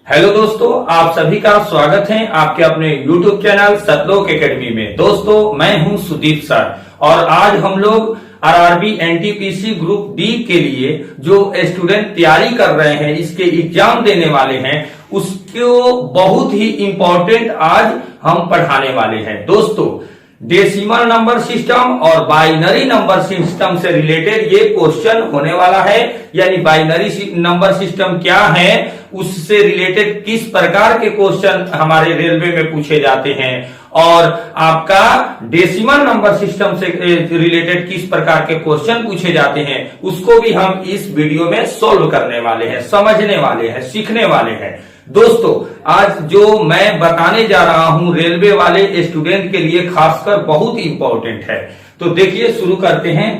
Hello दोस्तों, आप सभी का स्वागत है आपके अपने YouTube चैनल सतलोक एकेडमी में। दोस्तों, मैं हूं सुदीप सर और आज हम लोग आरआरबी एनटीपीसी ग्रुप डी के लिए जो स्टूडेंट तैयारी कर रहे हैं, इसके एग्जाम देने वाले हैं, उसको बहुत ही इंपॉर्टेंट आज हम पढ़ाने वाले हैं। दोस्तों, डेसिमल नंबर सिस्टम और बाइनरी नंबर सिस्टम से रिलेटेड ये क्वेश्चन होने वाला है। यानी बाइनरी नंबर सिस्टम क्या है, उससे रिलेटेड किस प्रकार के क्वेश्चन हमारे रेलवे में पूछे जाते हैं और आपका डेसिमल नंबर सिस्टम से रिलेटेड किस प्रकार के क्वेश्चन पूछे जाते हैं, उसको भी हम इस वीडियो में सोल्व करने वाले हैं, समझने वाले हैं, सीखने वाले हैं। दोस्तों, आज जो मैं बताने जा रहा हूं रेलवे वाले स्टूडेंट के लिए खासकर बहुत इंपॉर्टेंट है। तो देखिए, शुरू करते हैं।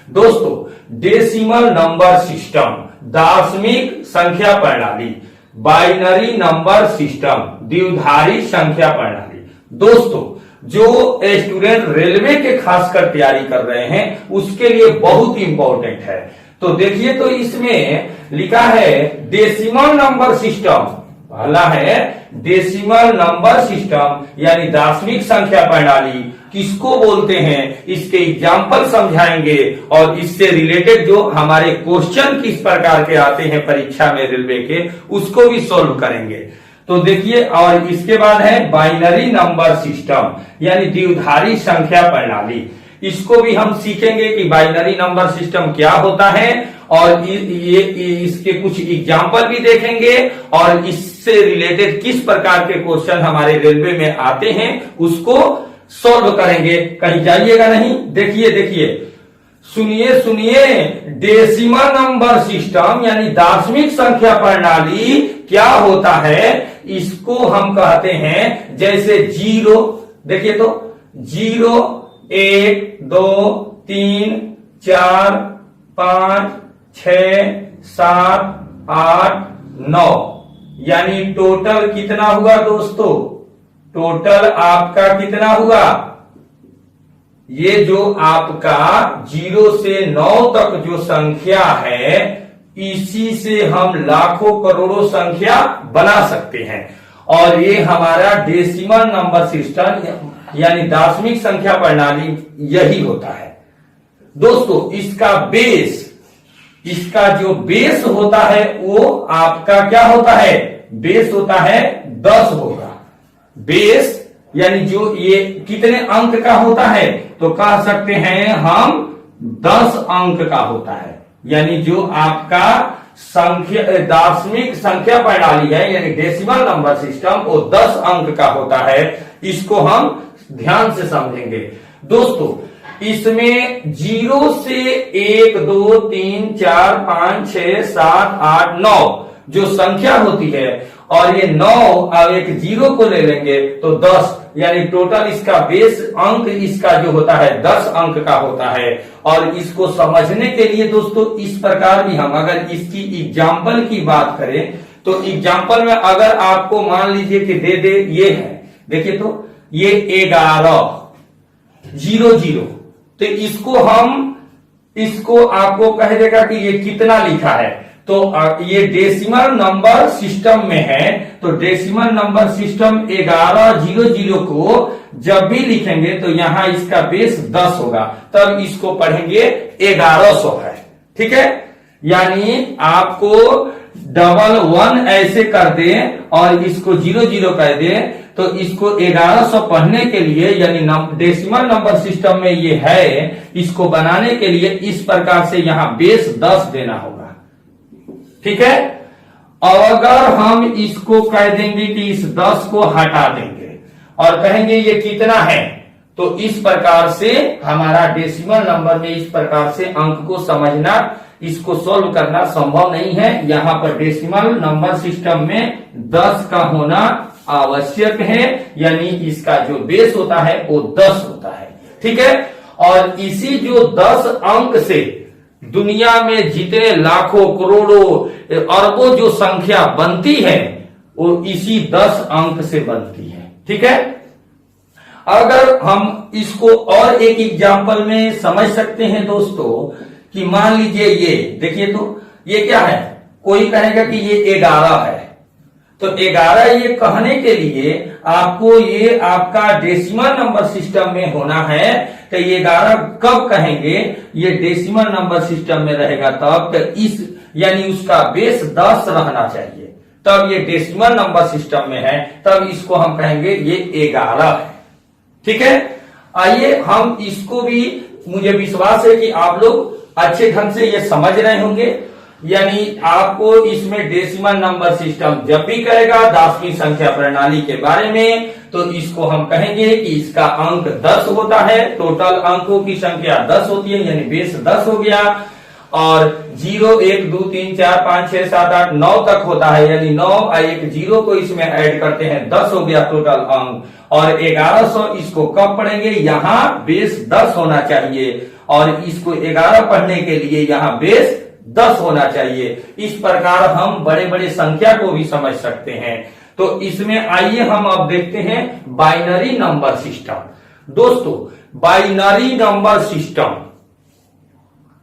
दोस्तों, डेसिमल नंबर सिस्टम, दशमिक संख्या प्रणाली, बाइनरी नंबर सिस्टम, द्विधारी संख्या प्रणाली। दोस्तों, जो स्टूडेंट रेलवे के खासकर तैयारी कर रहे हैं उसके लिए बहुत इंपॉर्टेंट है। तो देखिए, तो इसमें लिखा है डेसिमल नंबर सिस्टम, पहला है डेसिमल नंबर सिस्टम यानी दशमिक संख्या प्रणाली किसको बोलते हैं, इसके एग्जाम्पल समझाएंगे और इससे रिलेटेड जो हमारे क्वेश्चन किस प्रकार के आते हैं परीक्षा में रेलवे के, उसको भी सोल्व करेंगे। तो देखिए, और इसके बाद है बाइनरी नंबर सिस्टम यानी द्विधारी संख्या प्रणाली। इसको भी हम सीखेंगे कि बाइनरी नंबर सिस्टम क्या होता है और ये इसके कुछ एग्जाम्पल भी देखेंगे और इससे रिलेटेड किस प्रकार के क्वेश्चन हमारे रेलवे में आते हैं उसको सॉल्व करेंगे। कहीं जाइएगा नहीं। देखिए, सुनिए, डेसिमल नंबर सिस्टम यानी दशमिक संख्या प्रणाली क्या होता है, इसको हम कहते हैं जैसे जीरो। देखिए, तो 0 1 2 3 4 5 6 7 8 9 यानी टोटल कितना हुआ दोस्तों? टोटल आपका कितना हुआ? ये जो आपका 0 से 9 तक जो संख्या है, इसी से हम लाखों करोड़ों संख्या बना सकते हैं और ये हमारा डेसिमल नंबर सिस्टम यानी दशमिक संख्या प्रणाली यही होता है। दोस्तों, इसका जो बेस होता है वो आपका क्या होता है? बेस होता है 10 होगा। बेस यानी जो ये कितने अंक का होता है, तो कह सकते हैं हम 10 अंक का होता है। यानी जो आपका संख्या दशमिक संख्या प्रणाली है यानी डेसिमल नंबर सिस्टम, वो 10 अंक का होता है। इसको हम ध्यान से समझेंगे। दोस्तों, इसमें 0 से 1 2 3 4 5 6 7 8 9 जो संख्या होती है और ये 9 और एक 0 को ले लेंगे तो 10 यानी टोटल इसका बेस अंक इसका जो होता है 10 अंक का होता है। और इसको समझने के लिए दोस्तों इस प्रकार भी हम अगर इसकी एग्जाम्पल की बात करें तो एग्जाम्पल में अगर आपको मान लीजिए कि दे ये है, देखिए तो ये 11 0 0, तो इसको आपको कह देगा कि ये कितना लिखा है। तो ये डेसिमल नंबर सिस्टम में है, तो डेसिमल नंबर सिस्टम 1100 को जब भी लिखेंगे तो यहां इसका बेस 10 होगा, तब इसको पढ़ेंगे 1100 है। ठीक है, यानी आपको 11 ऐसे कर दें और इसको 00 कर दें, तो इसको 1100 पढ़ने के लिए यानी डेसिमल नंबर सिस्टम में ये है, इसको बनाने के लिए इस प्रकार से यहां बेस 10 देना होगा। ठीक है, और अगर हम इसको कह देंगे कि इस 10 को हटा देंगे और कहेंगे ये कितना है, तो इस प्रकार से हमारा डेसिमल नंबर में इस प्रकार से अंक को समझना, इसको सोल्व करना संभव नहीं है। यहां पर डेसिमल नंबर सिस्टम में 10 का होना आवश्यक है, यानी इसका जो बेस होता है वो 10 होता है। ठीक है, और इसी जो 10 अंक से दुनिया में जितने लाखों करोड़ों अरबों जो संख्या बनती है वो इसी 10 अंक से बनती है। ठीक है, अगर हम इसको और एक एग्जाम्पल में समझ सकते हैं दोस्तों कि मान लीजिए ये देखिए, तो ये क्या है? कोई कहेगा कि ये 11 है, तो 11 ये कहने के लिए आपको ये आपका डेसिमल नंबर सिस्टम में होना है। तो ये 11 कब कहेंगे, ये डेसिमल नंबर सिस्टम में रहेगा तब, तो इस यानी उसका बेस 10 रहना चाहिए, तब ये डेसिमल नंबर सिस्टम में है, तब इसको हम कहेंगे ये 11 है। ठीक है, आइए हम इसको भी, मुझे विश्वास है कि आप लोग अच्छे ढंग से ये समझ रहे होंगे। यानी आपको इसमें डेसिमल नंबर सिस्टम जब भी कहेगा दसवीं संख्या प्रणाली के बारे में, तो इसको हम कहेंगे कि इसका अंक 10 होता है, टोटल अंकों की संख्या 10 होती है, यानी बेस 10 हो गया। और 0 1 2 3 4 5 6 7 8 9 तक होता है, यानी 9 और एक 0 को इसमें ऐड करते हैं, 10 हो गया टोटल अंक। और 1100 इसको कब पढ़ेंगे, यहाँ बेस 10 होना चाहिए, और इसको 11 पढ़ने के लिए यहाँ बेस 10 होना चाहिए। इस प्रकार हम बड़े बड़े संख्या को भी समझ सकते हैं। तो इसमें आइए हम अब देखते हैं बाइनरी नंबर सिस्टम। दोस्तों, binary number system,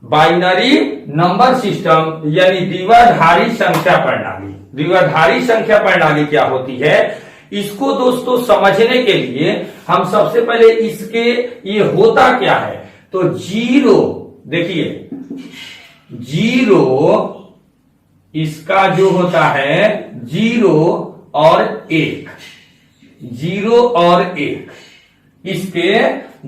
binary number system यानी द्विआधारी संख्या प्रणाली। द्विआधारी संख्या प्रणाली क्या होती है, इसको दोस्तों समझने के लिए हम सबसे पहले इसके ये होता क्या है, तो 0, देखिए 0 इसका जो होता है 0 और 1, 0 और 1, इसके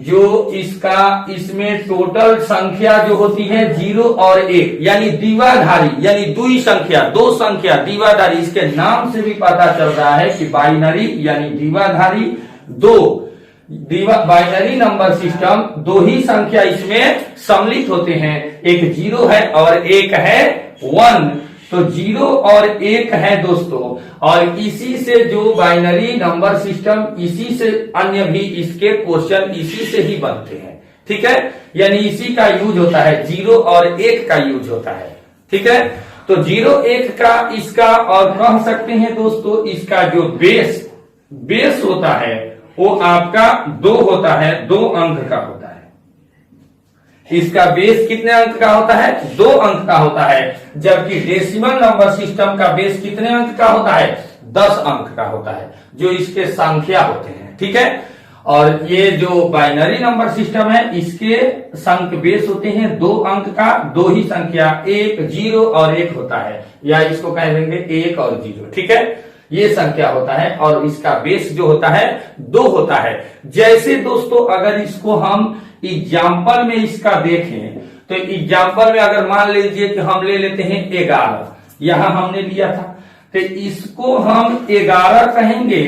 जो इसका इसमें टोटल संख्या जो होती है 0 और 1, यानी द्विआधारी, यानी दुई संख्या, दो संख्या द्विआधारी। इसके नाम से भी पता चल रहा है कि बाइनरी यानी द्विआधारी, दो बाइनरी नंबर सिस्टम, दो ही संख्या इसमें सम्मिलित होते हैं, एक 0 है और एक है 1। तो 0 और 1 है दोस्तों, और इसी से जो बाइनरी नंबर सिस्टम, इसी से अन्य भी इसके क्वेश्चन इसी से ही बनते हैं। ठीक है, यानी इसी का यूज होता है, 0 और 1 का यूज होता है। ठीक है, तो 0 1 का इसका, और कह सकते हैं दोस्तों इसका जो बेस होता है वो आपका 2 होता है, 2 अंक का होता है। इसका बेस कितने अंक का होता है, 2 अंक का होता है, जबकि डेसिमल नंबर सिस्टम का बेस कितने अंक का होता है, 10 अंक का होता है, जो इसके संख्या होते हैं। ठीक है, और ये जो बाइनरी नंबर सिस्टम है, इसके संख बेस होते हैं 2 अंक का, 2 ही संख्या, 1 0 और 1 होता है, या इसको कह देंगे 1 और 0। ठीक है, ये संख्या होता है, और इसका बेस जो होता है 2 होता है। जैसे दोस्तों अगर इसको हम एग्जाम्पल में इसका देखें, तो एग्जाम्पल में अगर मान लीजिए कि हम ले लेते हैं 11, यहां हमने लिया था, तो इसको हम 11 कहेंगे,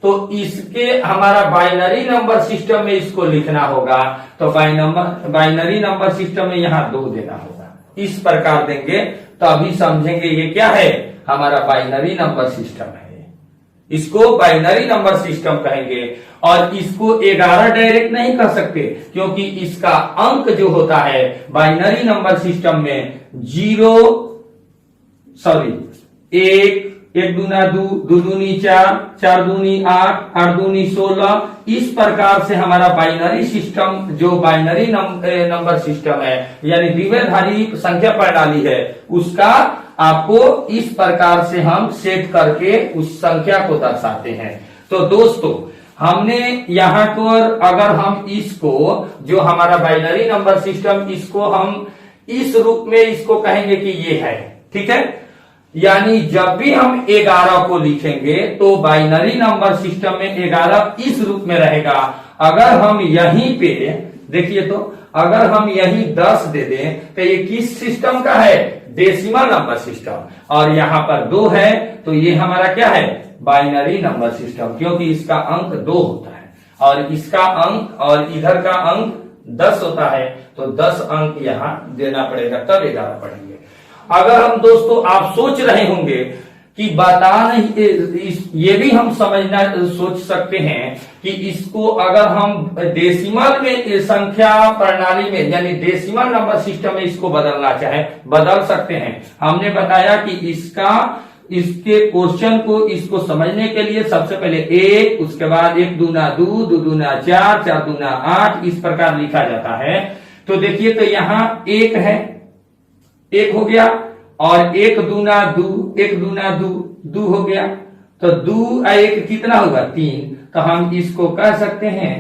तो इसके हमारा बाइनरी नंबर सिस्टम में इसको लिखना होगा, तो बाइनरी नंबर सिस्टम में यहाँ 2 देना होगा। इस प्रकार देंगे तो अभी समझेंगे ये क्या है, हमारा बाइनरी नंबर सिस्टम है। इसको बाइनरी नंबर सिस्टम कहेंगे, और इसको 11 डायरेक्ट नहीं कह सकते, क्योंकि इसका अंक जो होता है बाइनरी नंबर सिस्टम में 1 1 दूना 2 2 दूनी 4 4 दूनी 8 8 दूनी 16। इस प्रकार से हमारा बाइनरी सिस्टम, जो बाइनरी नंबर सिस्टम है यानी द्विआधारी संख्या प्रणाली है, उसका आपको इस प्रकार से हम सेट करके उस संख्या को दर्शाते हैं। तो दोस्तों हमने यहाँ पर अगर हम इसको, जो हमारा बाइनरी नंबर सिस्टम, इसको हम इस रूप में इसको कहेंगे कि ये है। ठीक है, यानी जब भी हम 11 को लिखेंगे तो बाइनरी नंबर सिस्टम में 11 इस रूप में रहेगा। अगर हम यहीं पे देखिए, तो अगर हम यहीं 10 दे दें तो ये किस सिस्टम का है, डेसिमल नंबर सिस्टम, और यहाँ पर 2 है तो ये हमारा क्या है, बाइनरी नंबर सिस्टम, क्योंकि इसका अंक 2 होता है और इसका अंक और इधर का अंक 10 होता है, तो 10 अंक यहाँ देना पड़ेगा, तब 11 पढ़ेंगे। अगर हम दोस्तों, आप सोच रहे होंगे कि बता नहीं, ये भी हम समझना सोच सकते हैं कि इसको अगर हम डेसिमल में संख्या प्रणाली में यानी डेसिमल नंबर सिस्टम में इसको बदलना चाहे, बदल सकते हैं। हमने बताया कि इसके क्वेश्चन को इसको समझने के लिए सबसे पहले 1, उसके बाद 1 दूना 2 2 दूना 4 4 दूना 8, इस प्रकार लिखा जाता है। तो देखिए, तो यहाँ 1 है, 1 हो गया, और 1 दूना 2 1 दूना 2 2 हो गया, तो 2 और 1 कितना होगा 3। तो हम इसको कह सकते हैं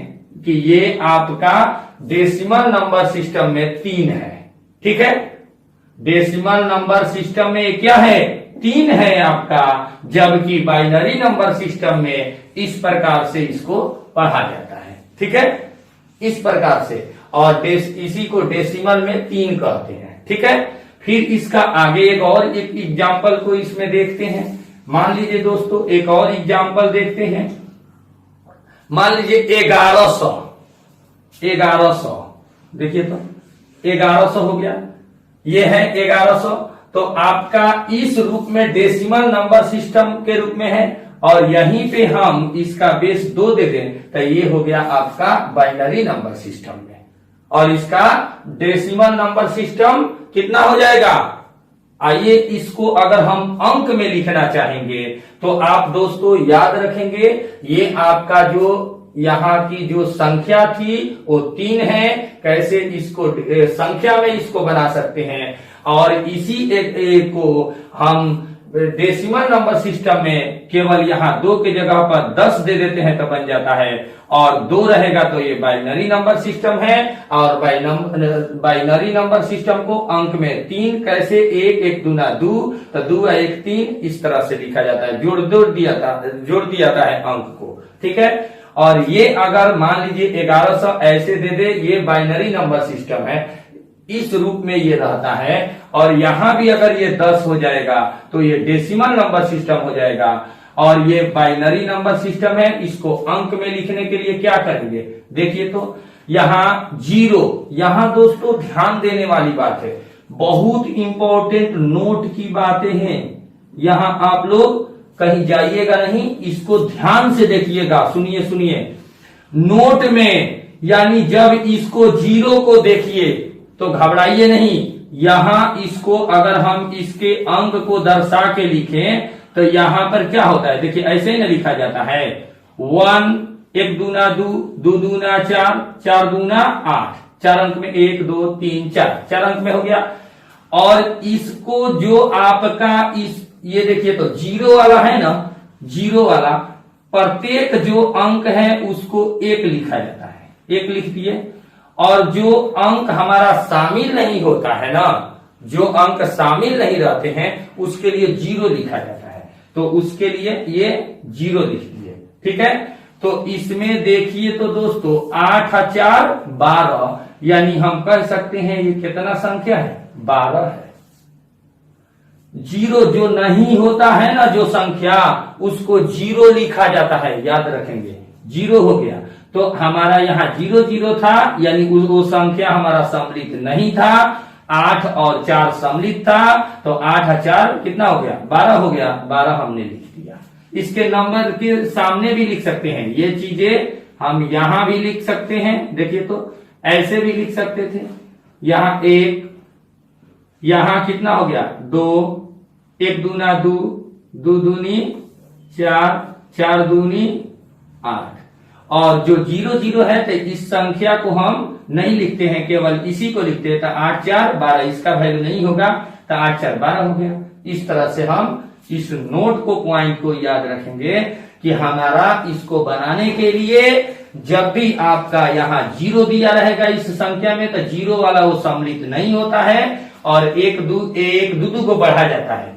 कि ये आपका डेसिमल नंबर सिस्टम में 3 है। ठीक है, डेसिमल नंबर सिस्टम में क्या है 3 है आपका, जबकि बाइनरी नंबर सिस्टम में इस प्रकार से इसको पढ़ा जाता है। ठीक है, इस प्रकार से, और इसी को डेसिमल में 3 कहते हैं। ठीक है, फिर इसका आगे एक और एक एग्जाम्पल को इसमें देखते हैं। मान लीजिए दोस्तों एक और एग्जाम्पल देखते हैं। मान लीजिए 1100, देखिए तो 1100 हो गया, ये है 1100। तो आपका इस रूप में डेसिमल नंबर सिस्टम के रूप में है, और यहीं पे हम इसका बेस 2 दे दें तो ये हो गया आपका बाइनरी नंबर सिस्टम में, और इसका डेसिमल नंबर सिस्टम कितना हो जाएगा। आइए इसको अगर हम अंक में लिखना चाहेंगे तो आप दोस्तों याद रखेंगे, ये आपका जो यहाँ की जो संख्या थी वो 3 है। कैसे इसको संख्या में इसको बना सकते हैं, और इसी एक को हम डेसिमल नंबर सिस्टम में केवल यहाँ 2 के जगह पर 10 दे देते हैं तो बन जाता है, और 2 रहेगा तो ये बाइनरी नंबर सिस्टम है। और बाइनरी नंबर सिस्टम को अंक में 3 कैसे 1 1 दूना 2, तो 2 1 3 इस तरह से लिखा जाता है, जोड़ दिया जाता है अंक को। ठीक है, और ये अगर मान लीजिए 1100 ऐसे दे दे, ये बाइनरी नंबर सिस्टम है, इस रूप में ये रहता है, और यहां भी अगर ये 10 हो जाएगा तो ये डेसिमल नंबर सिस्टम हो जाएगा, और ये बाइनरी नंबर सिस्टम है। इसको अंक में लिखने के लिए क्या करेंगे, देखिए तो यहां 0, यहां दोस्तों ध्यान देने वाली बात है, बहुत इंपॉर्टेंट नोट की बातें हैं। यहां आप लोग कहीं जाइएगा नहीं, इसको ध्यान से देखिएगा, सुनिए। नोट में यानी जब इसको 0 को देखिए तो घबराइए नहीं। यहां इसको अगर हम इसके अंक को दर्शा के लिखें तो यहां पर क्या होता है, देखिए ऐसे ही ना लिखा जाता है 1 1 दूना 2 2 दूना 4 4 दूना 8, 4 अंक में 1 2 3 4 अंक में हो गया। और इसको जो आपका ये देखिए तो 0 वाला है ना, 0 वाला प्रत्येक जो अंक है उसको 1 लिखा जाता है, 1 लिख दिए। और जो अंक हमारा शामिल नहीं होता है ना, जो अंक शामिल नहीं रहते हैं उसके लिए 0 लिखा जाता है, तो उसके लिए ये 0 लिख दिए। ठीक है, तो इसमें देखिए तो दोस्तों 8 और 4 12, यानी हम कह सकते हैं ये कितना संख्या है 12 है। 0 जो नहीं होता है ना जो संख्या, उसको 0 लिखा जाता है, याद रखेंगे 0 हो गया। तो हमारा यहाँ 0 0 था, यानी वो संख्या हमारा सम्मिलित नहीं था। 8 और 4 सम्मिलित था, तो 8 और 4 कितना हो गया 12 हो गया, 12 हमने लिख दिया। इसके नंबर के सामने भी लिख सकते हैं, ये चीजें हम यहां भी लिख सकते हैं। देखिए तो ऐसे भी लिख सकते थे, यहाँ 1, यहां कितना हो गया 2 1 दूना 2 2 दूनी 4 4 दूनी 8। और जो 0 0 है तो इस संख्या को हम नहीं लिखते हैं, केवल इसी को लिखते हैं। तो 8 4 12, इसका वैल्यू नहीं होगा, तो 8 4 12 हो गया। इस तरह से हम इस नोट को पॉइंट को याद रखेंगे कि हमारा इसको बनाने के लिए जब भी आपका यहाँ 0 दिया रहेगा इस संख्या में, तो 0 वाला वो सम्मिलित नहीं होता है, और 1 2 को बढ़ा जाता है।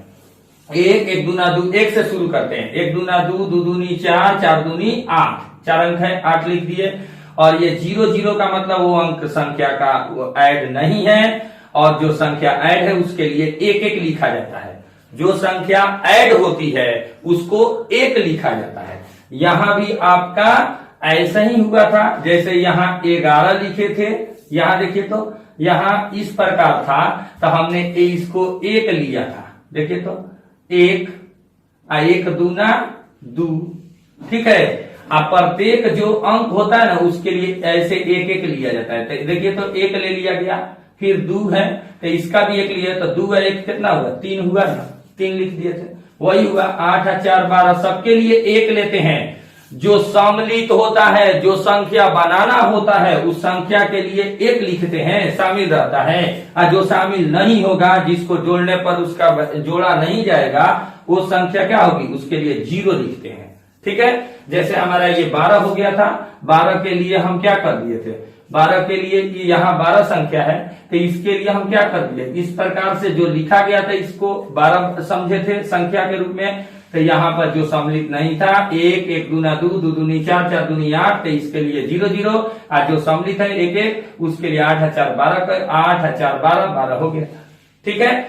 1 1 दूना 2, 1 से शुरू करते हैं, 1 दूना 2 2 दूनी 4 4 दूनी 8, 4 अंक है 8 लिख दिए। और ये 0 0 का मतलब वो अंक संख्या का वो ऐड नहीं है, और जो संख्या ऐड है उसके लिए 1 1 लिखा जाता है। जो संख्या ऐड होती है उसको 1 लिखा जाता है। यहां भी आपका ऐसा ही हुआ था, जैसे यहाँ 11 लिखे थे, यहाँ देखिए तो यहाँ इस प्रकार था, तो हमने इसको 1 लिया था। देखिए तो 1 दूना 2, ठीक है। अब प्रत्येक जो अंक होता है ना उसके लिए ऐसे 1 1 लिया जाता है। तो देखिए तो 1 ले लिया गया, फिर 2 है तो इसका भी 1 लिया, तो 2 और 1 कितना हुआ 3 हुआ ना, 3 लिख दिए थे। वही हुआ 8 और 4 12, सबके लिए 1 लेते हैं। जो सम्मिलित होता है, जो संख्या बनाना होता है, उस संख्या के लिए एक लिखते हैं, शामिल रहता है। और जो शामिल नहीं होगा, जिसको जोड़ने पर उसका जोड़ा नहीं जाएगा, वो संख्या क्या होगी, उसके लिए 0 लिखते हैं। ठीक है, जैसे हमारा ये 12 हो गया था, 12 के लिए हम क्या कर दिए थे, 12 के लिए कि यहाँ 12 संख्या है, तो इसके लिए हम क्या कर दिए, इस प्रकार से जो लिखा गया था इसको 12 समझे थे संख्या के रूप में। तो यहाँ पर जो सम्मिलित नहीं था, 1, 1 दूना 2, 2 दूनी 4, 4 दूनी 8, तो इसके लिए 0 0। और जो सम्मिलित है 1 1, उसके लिए 8 4 12 8 4 12 12 हो गया। ठीक है।